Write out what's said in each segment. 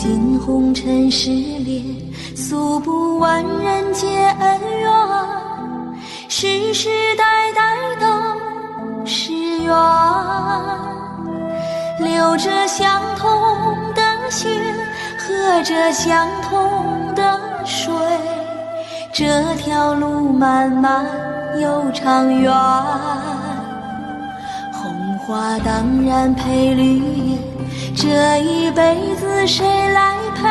尽红尘失恋，诉不完人间恩怨，世世代代都是缘，流着相同的血，喝着相同的水，这条路漫漫又长远，红花当然配绿叶，这一辈子谁来陪？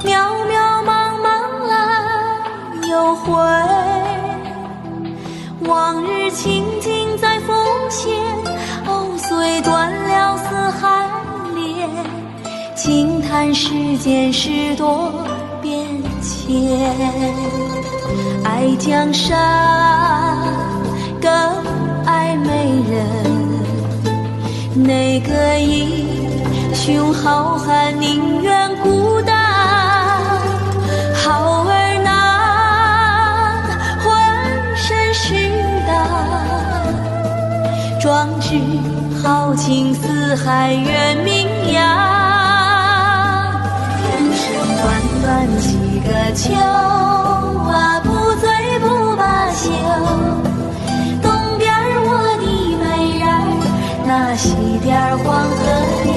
渺渺茫茫来又回，往日情景在浮现，哦，虽断了丝还连，轻叹世间事多变迁。爱江山更爱美人，哪个英雄好汉宁愿孤单？好儿难，浑身是胆，壮志豪情四海远名扬。人生短短几个秋啊，不醉不罢休。东边我的美人儿，那西边黄河流。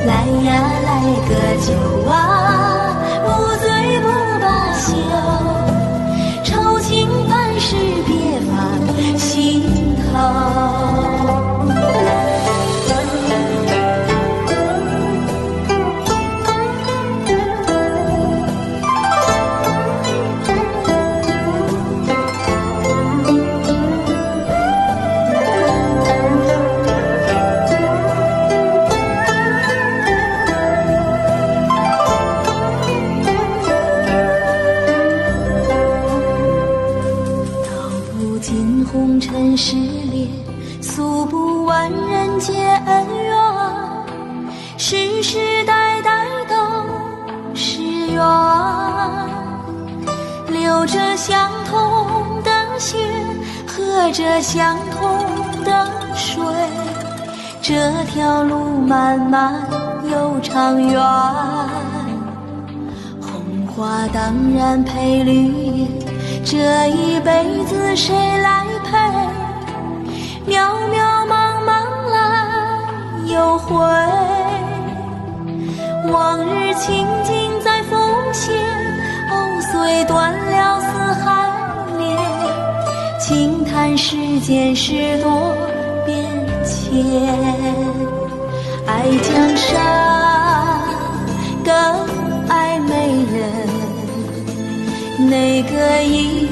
来呀来个酒啊，不醉不罢休。愁情烦事别放心头。红尘失恋，诉不完人间恩怨，世世代代都是缘，流着相同的血，喝着相同的水，这条路漫漫又长远，红花当然配绿叶，这一辈子谁来陪？渺渺茫茫来又回，往日情景在浮现，哦，虽断了丝还连，轻叹世间事多变迁。爱江山更爱美人，哪个英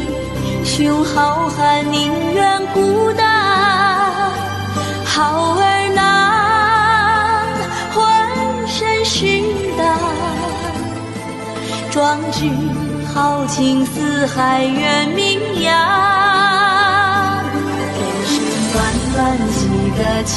雄好汉宁愿孤单？好儿难，浑身是胆，壮志豪情四海远名扬。人生短短几个秋